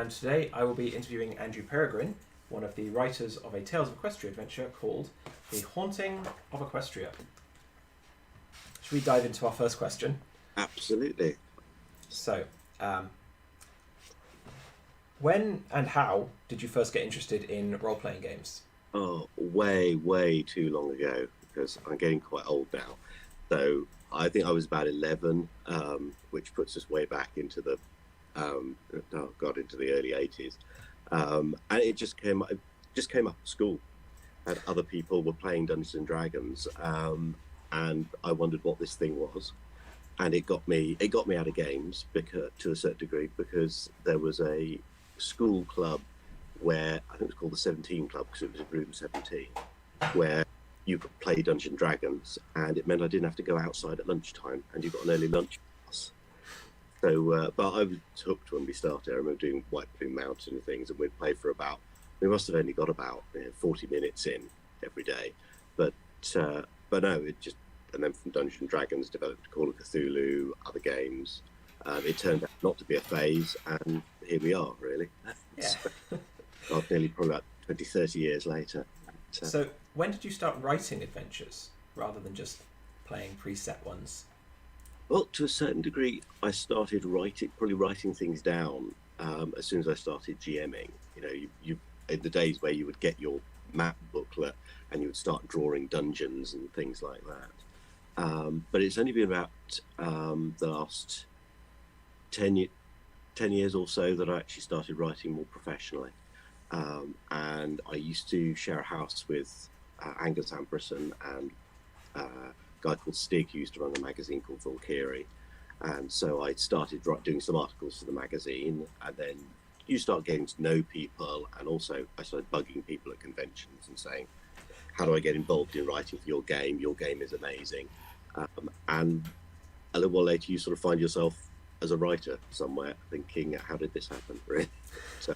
and today I will be interviewing Andrew Peregrine, one of the writers of a Tales of Equestria adventure called The Haunting of Equestria. Should we dive into our first question? Absolutely. So, when and how did you first get interested in role-playing games? Oh, way too long ago, because I'm getting quite old now. So I think I was about 11, which puts us way back into the, into the early 80s. And it just came up at school, and other people were playing Dungeons and Dragons, and I wondered what this thing was. And it got me out of games because, to a certain degree, because there was a school club where I think it was called the 17 Club because it was in room 17, where you could play Dungeons and Dragons, and it meant I didn't have to go outside at lunchtime, and you got an early lunch pass. So, but I was hooked when we started. I remember doing White Plume Mountain and things, and we'd play for we must have only got about 40 minutes in every day, but no, and then from Dungeons and Dragons developed Call of Cthulhu, other games. It turned out not to be a phase, and here we are, really. Yeah. God, nearly probably about 20, 30 years later. So, when did you start writing adventures rather than just playing preset ones? Well, to a certain degree, I started writing things down as soon as I started GMing. You in the days where you would get your map booklet and you would start drawing dungeons and things like that. But it's only been about the last 10 years or so that I actually started writing more professionally. And I used to share a house with Angus Amberson and a guy called Stig, who used to run a magazine called Valkyrie. And so I started doing some articles for the magazine, and then you start getting to know people, and also I started bugging people at conventions and saying, how do I get involved in writing for your game? Your game is amazing. And a little while later, you sort of find yourself as a writer somewhere thinking, how did this happen, really? So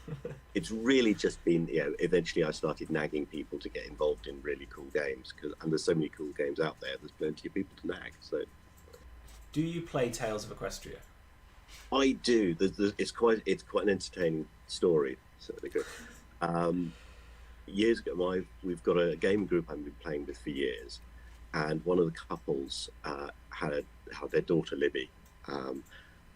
it's really just been, eventually I started nagging people to get involved in really cool games, and there's so many cool games out there, there's plenty of people to nag. So, do you play Tales of Equestria? I do. It's quite an entertaining story, certainly good. Years ago, we've got a gaming group I've been playing with for years, and one of the couples had their daughter Libby,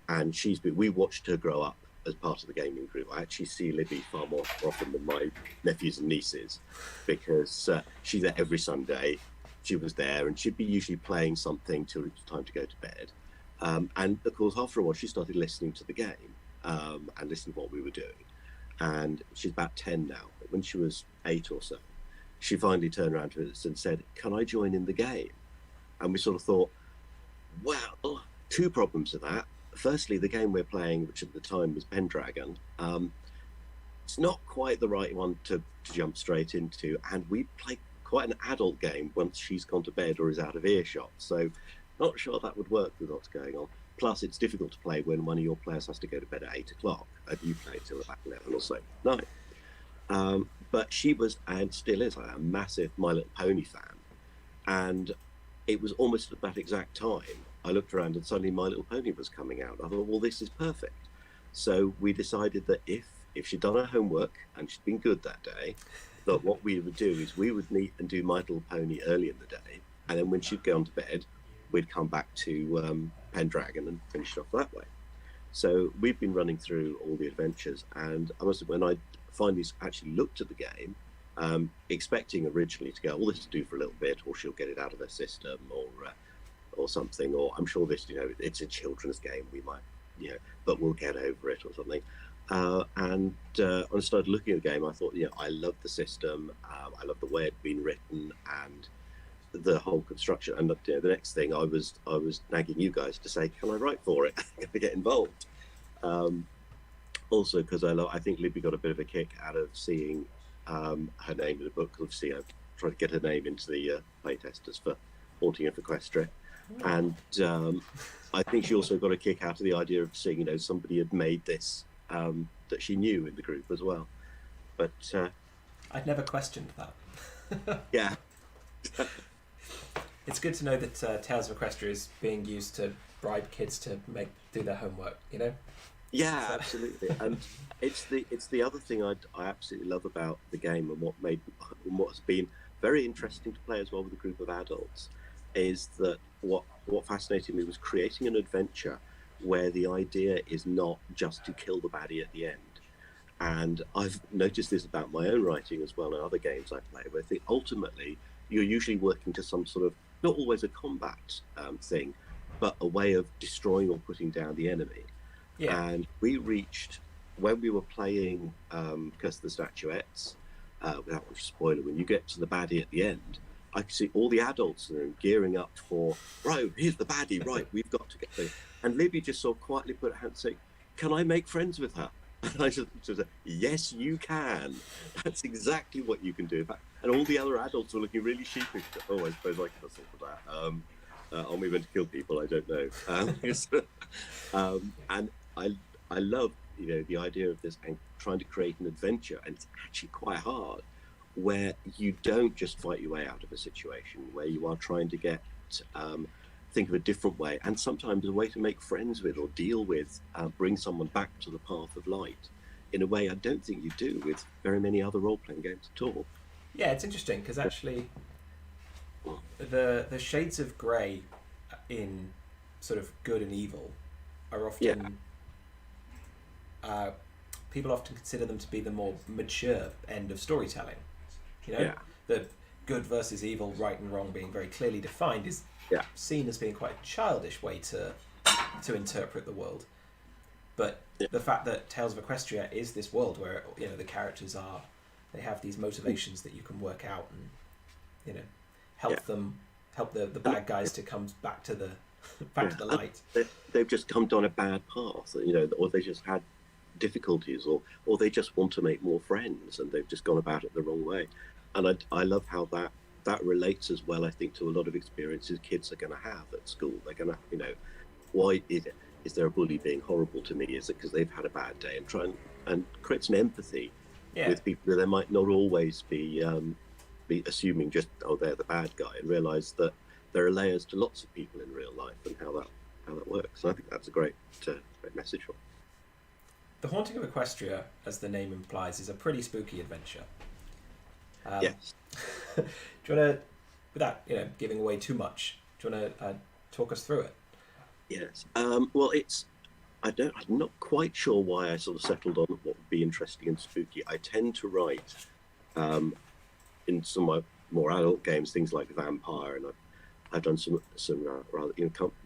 and we watched her grow up as part of the gaming group. I actually see Libby far more often than my nephews and nieces, because she's there every Sunday. She was there, and she'd be usually playing something till it was time to go to bed. And of course, after a while, she started listening to the game and listening to what we were doing. And she's about 10 now. But when she was 8 or so, she finally turned around to us and said, "Can I join in the game?" And we sort of thought, well, two problems with that. Firstly, the game we're playing, which at the time was Pendragon, it's not quite the right one to jump straight into, and we play quite an adult game once she's gone to bed or is out of earshot, so not sure that would work with what's going on. Plus, it's difficult to play when one of your players has to go to bed at 8 o'clock and you play till about 11 or so at night. But she was, and still is, a massive My Little Pony fan, and it was almost at that exact time I looked around and suddenly My Little Pony was coming out. I thought, well, this is perfect. So we decided that if she'd done her homework and she'd been good that day, that what we would do is we would meet and do My Little Pony early in the day, and then when she'd gone to bed, we'd come back to Pendragon and finish it off that way. So we've been running through all the adventures, and I must admit, when I finally actually looked at the game, expecting originally to go, well, this will do for a little bit, or she'll get it out of her system, or something, or I'm sure this, it's a children's game, we might, but we'll get over it or something. And when I started looking at the game, I thought, I love the system, I love the way it'd been written, and the whole construction. And the next thing, I was nagging you guys to say, can I write for it? Can I get involved? Also, because I think Libby got a bit of a kick out of seeing her name in the book. Obviously, I tried to get her name into the playtesters for Haunting of Equestria. And I think she also got a kick out of the idea of seeing, somebody had made this that she knew in the group as well. But I'd never questioned that. Yeah. It's good to know that Tales of Equestria is being used to bribe kids to do their homework, Yeah, So, absolutely. And it's the other thing I absolutely love about the game, and what's been very interesting to play as well with a group of adults, is that what fascinated me was creating an adventure where the idea is not just to kill the baddie at the end. And I've noticed this about my own writing as well in other games I play, where I think ultimately you're usually working to some sort of, not always a combat thing, but a way of destroying or putting down the enemy. yeah, And we reached, when we were playing Curse of the Statuettes, without much spoiler, when you get to the baddie at the end, I could see all the adults in the room gearing up for, right, here's the baddie, right, we've got to get there. And Libby just sort of quietly put her hand and say, can I make friends with her? And I just said, yes, you can. That's exactly what you can do. And all the other adults were looking really sheepish. Oh, I suppose I can sort of that. Are we meant to kill people? I don't know. And I love, the idea of this and trying to create an adventure, and it's actually quite hard, where you don't just fight your way out of a situation, where you are trying to get think of a different way, and sometimes a way to make friends with or deal with, bring someone back to the path of light in a way I don't think you do with very many other role-playing games at all. yeah. It's interesting because actually, the shades of grey in sort of good and evil are Yeah, often people often consider them to be the more mature end of storytelling. You know, yeah, the good versus evil, right and wrong being very clearly defined is yeah, seen as being quite a childish way to interpret the world. But yeah, the fact that Tales of Equestria is this world where the characters they have these motivations that you can work out and yeah. help the And bad guys to come back to the back yeah, to the and light. they've just come down a bad path, or they just had difficulties, or they just want to make more friends, and they've just gone about it the wrong way. And I love how that relates as well. I think to a lot of experiences kids are going to have at school. They're going to, why is there a bully being horrible to me? Is it because they've had a bad day? And try and create some empathy Yeah, with people that they might not always be assuming just, oh, they're the bad guy, and realize that there are layers to lots of people in real life and how that works. And I think that's a great message. the Haunting of Equestria, as the name implies, is a pretty spooky adventure. Yes. Do you want to, without giving away too much, do you want to talk us through it? Yes. Well, I'm not quite sure why I sort of settled on what would be interesting and spooky. I tend to write in some of my more adult games things like Vampire, and I've done some rather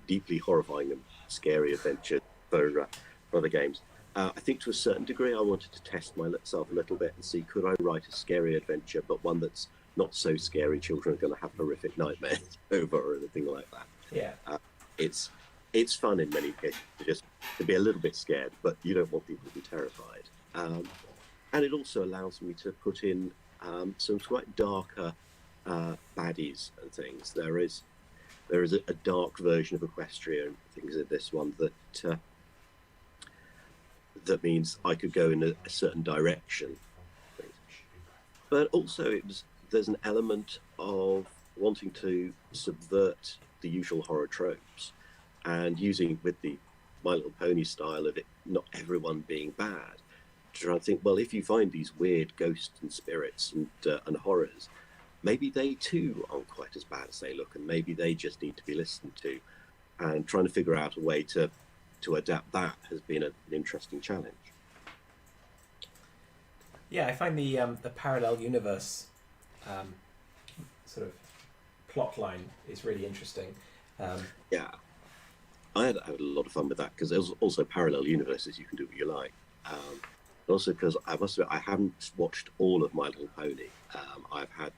deeply horrifying and scary adventures for other games. I think to a certain degree, I wanted to test myself a little bit and see, could I write a scary adventure, but one that's not so scary children are going to have horrific nightmares over, or anything like that. Yeah, It's fun in many cases to be a little bit scared, but you don't want people to be terrified. And it also allows me to put in some quite darker baddies and things. There is a dark version of Equestria and things in this one that means I could go in a certain direction. But also there's an element of wanting to subvert the usual horror tropes, and using with the My Little Pony style of it, not everyone being bad, to try and think, well, if you find these weird ghosts and spirits and horrors, maybe they too aren't quite as bad as they look, and maybe they just need to be listened to. And trying to figure out a way to adapt that has been an interesting challenge. yeah. I find the parallel universe sort of plot line is really interesting. Yeah, I had a lot of fun with that because there's also parallel universes you can do what you like. Also, because I must admit, I haven't watched all of My Little Pony. I've had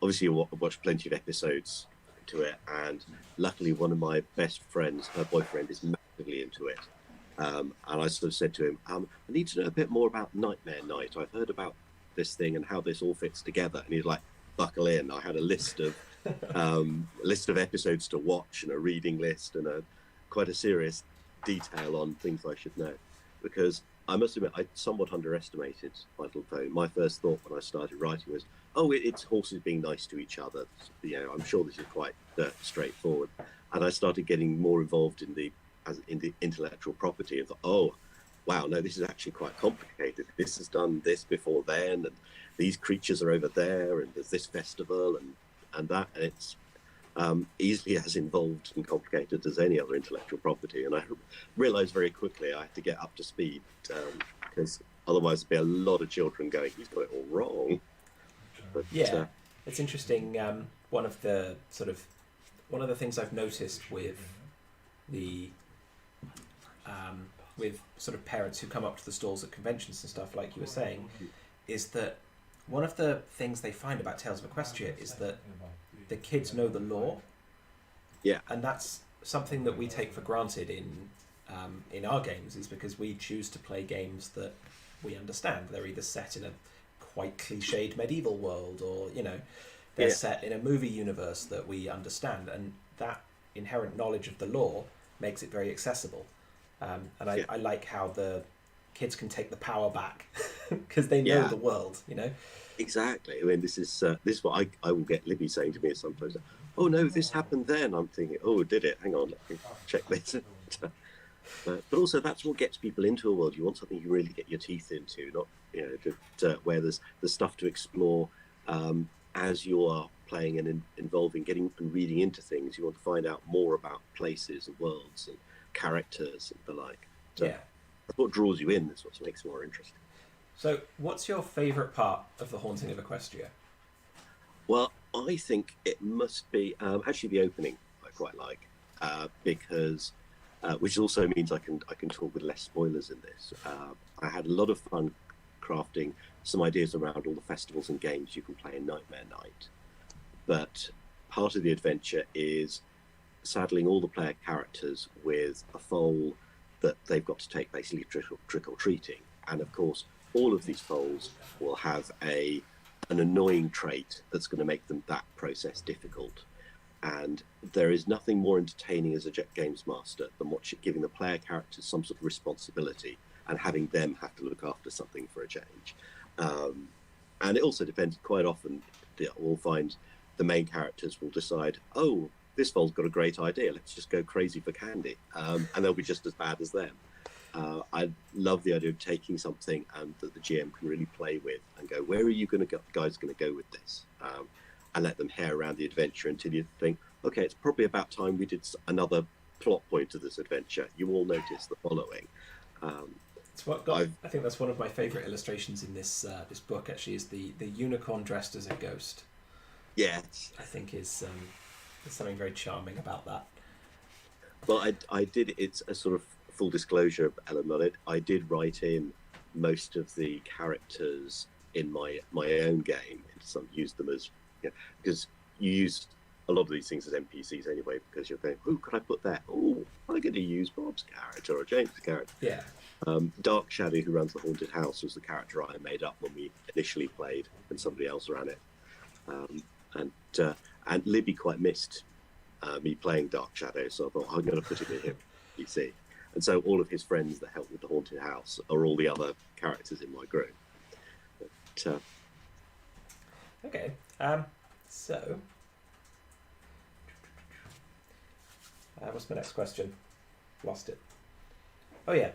obviously watched plenty of episodes to it, and luckily one of my best friends, her boyfriend, is massively into it. And I sort of said to him, I need to know a bit more about Nightmare Night. I've heard about this thing and how this all fits together. And he's like, buckle in. I had a list of episodes to watch and a reading list and quite a serious detail on things I should know, because I must admit I somewhat underestimated My Little Pony. My first thought when I started writing was, oh, it's horses being nice to each other. I'm sure this is quite straightforward. And I started getting more involved in the as intellectual property, and thought, oh, wow, no, this is actually quite complicated. This has done this before then, and these creatures are over there, and there's this festival, and that, and it's easily as involved and complicated as any other intellectual property. And I realised very quickly I had to get up to speed, because otherwise there'd be a lot of children going, he's got it all wrong. But, yeah, it's interesting. One of the things I've noticed with sort of parents who come up to the stalls at conventions and stuff, like you were saying, is that one of the things they find about Tales of Equestria is that the kids know the lore. Yeah. And that's something that we take for granted in our games, is because we choose to play games that we understand. They're either set in a quite cliched medieval world, or they're set in a movie universe that we understand, and that inherent knowledge of the lore makes it very accessible. I like how the kids can take the power back because they know the world, Exactly. I mean, this is what I will get Libby saying to me sometimes. Oh no, this happened then. I'm thinking, oh, did it? Hang on, let me check this. But also, that's what gets people into a world. You want something you really get your teeth into, not just where there's stuff to explore as you are playing and involving, getting and reading into things. You want to find out more about places and worlds and characters and the like. So that's what draws you in. That's what makes it more interesting. So, what's your favourite part of the Haunting of Equestria? Well, I think it must be actually the opening. I quite like because, which also means I can talk with less spoilers in this. I had a lot of fun crafting some ideas around all the festivals and games you can play in Nightmare Night, but part of the adventure is saddling all the player characters with a foal that they've got to take basically trick-or-treating, and of course all of these foals will have an annoying trait that's going to make that process difficult. And there is nothing more entertaining as a games master than giving the player characters some sort of responsibility and having them have to look after something for a change. And it also depends, quite often we'll find the main characters will decide, oh, this foal's got a great idea, let's just go crazy for candy. And they'll be just as bad as them. I love the idea of taking something that the GM can really play with and go, where are you guys going to go with this? And let them hare around the adventure until you think, okay, it's probably about time we did another plot point of this adventure. You will notice the following. I think that's one of my favourite illustrations in this book, actually, is the unicorn dressed as a ghost. Yes. I think is there's something very charming about that. Well, I did, it's a sort of full disclosure element on it. I did write in most of the characters in my own game, used them as, because you use a lot of these things as NPCs anyway, because you're going, who could I put there? Oh, I'm going to use Bob's character or James' character. Yeah. Dark Shadow, who runs the haunted house, was the character I made up when we initially played, and somebody else ran it. And Libby quite missed me playing Dark Shadow, so I thought I'm going to put him in here, PC. And so all of his friends that help with the haunted house are all the other characters in my group. But, okay. So, what's my next question? Lost it. Oh yeah.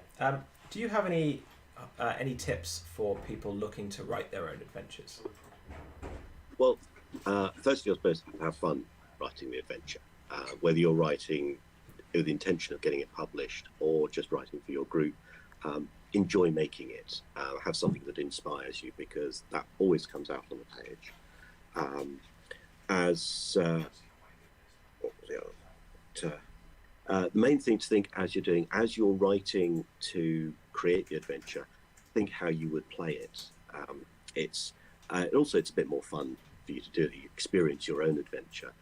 Do you have any tips for people looking to write their own adventures? Well, firstly, you're supposed to have fun writing the adventure, whether you're writing with the intention of getting it published or just writing for your group. Enjoy making it. Have something that inspires you, because that always comes out on the page. The main thing to think as you're writing to create the adventure, think how you would play it. It's a bit more fun for you to do it. You experience your own adventure,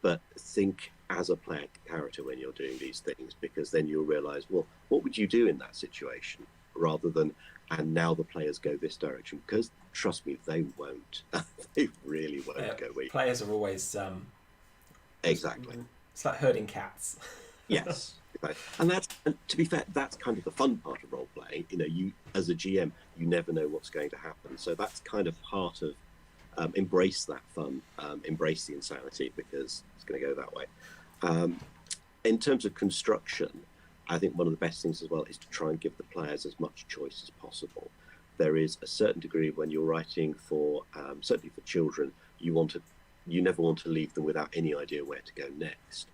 but think as a player character when you're doing these things, because then you'll realize, well, what would you do in that situation, rather than, and now the players go this direction, because trust me, they won't. They really won't go where players are always exactly. It's like herding cats. Yes. And to be fair, that's kind of the fun part of role playing. You as a GM, you never know what's going to happen. So that's kind of part of embrace that fun, embrace the insanity, because it's going to go that way. In terms of construction, I think one of the best things as well is to try and give the players as much choice as possible. There is a certain degree when you're writing for, certainly for children, you never want to leave them without any idea where to go next.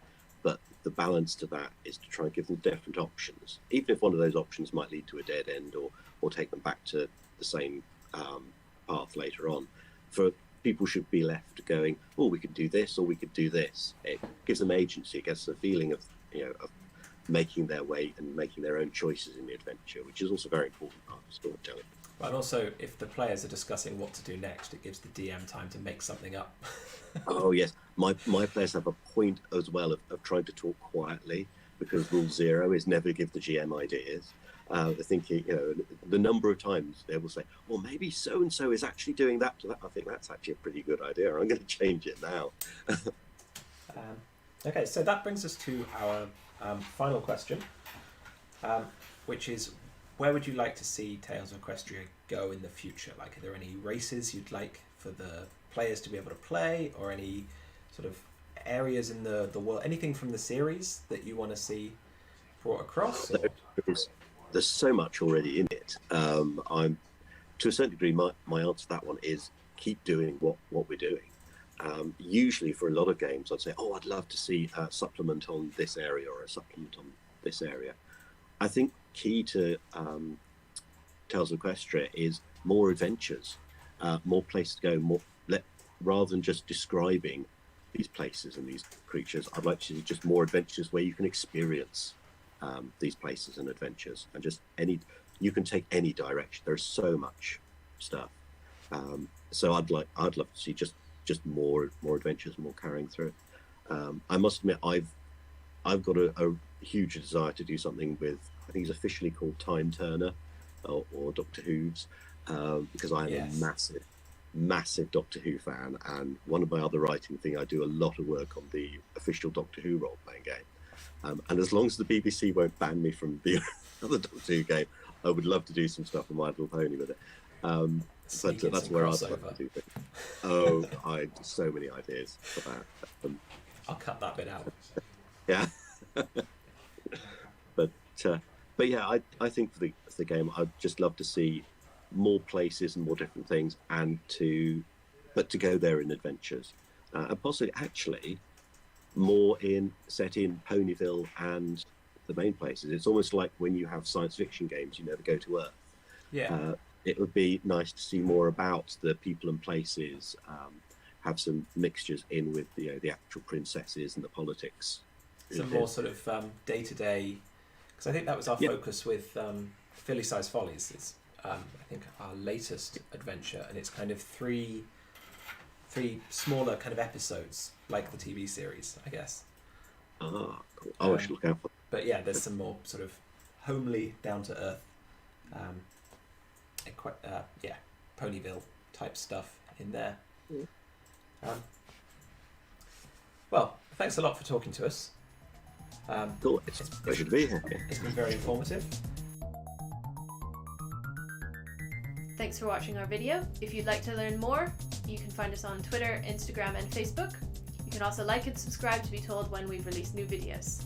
But the balance to that is to try and give them different options, even if one of those options might lead to a dead end or take them back to the same path later on. For people should be left going, oh, we could do this or we could do this. It gives them agency, it gives them a feeling of, of making their way and making their own choices in the adventure, which is also a very important part of storytelling. And also, if the players are discussing what to do next, it gives the DM time to make something up. Oh yes, my players have a point as well of trying to talk quietly, because rule 0 is never give the GM ideas. They're thinking, the number of times they will say, well, maybe so and so is actually doing that to that. I think that's actually a pretty good idea. I'm going to change it now. Okay, so that brings us to our final question, which is, where would you like to see Tales of Equestria go in the future? Like, are there any races you'd like for the players to be able to play, or any sort of areas in the world, anything from the series that you want to see brought across? There's so much already in it. I'm, to a certain degree, my answer to that one is keep doing what we're doing. Usually for a lot of games, I'd say, oh, I'd love to see a supplement on this area or a supplement on this area. I think key to Tales of Equestria is more adventures, more places to go, rather than just describing these places and these creatures. I'd like to see just more adventures where you can experience these places and adventures, and just you can take any direction. There's so much stuff. So I'd love to see just more adventures, more carrying through. I must admit, I've got a huge desire to do something with, I think he's officially called Time Turner or Doctor Who's, because I am a massive Doctor Who fan, and one of my other writing thing, I do a lot of work on the official Doctor Who role-playing game, and as long as the BBC won't ban me from the other Doctor Who game, I would love to do some stuff on My Little Pony with it. But that's where I'd like to do things. Oh, I have so many ideas for that. I'll cut that bit out. Yeah. But yeah, I think for the game, I'd just love to see more places and more different things, to go there in adventures, and possibly actually more set in Ponyville and the main places. It's almost like when you have science fiction games, you never go to Earth. Yeah. It would be nice to see more about the people and places, have some mixtures in with the actual princesses and the politics. Some more sort of day-to-day, because I think that was our focus with Philly Size Follies. It's I think our latest adventure, and it's kind of three smaller kind of episodes, like the TV series, I guess. Ah, cool. I should look out for. But yeah, there's some more sort of homely, down to earth, Ponyville type stuff in there. Well, thanks a lot for talking to us. Cool. It's a pleasure to be here. It's been very informative. Thanks for watching our video. If you'd like to learn more, you can find us on Twitter, Instagram and Facebook. You can also like and subscribe to be told when we've released new videos.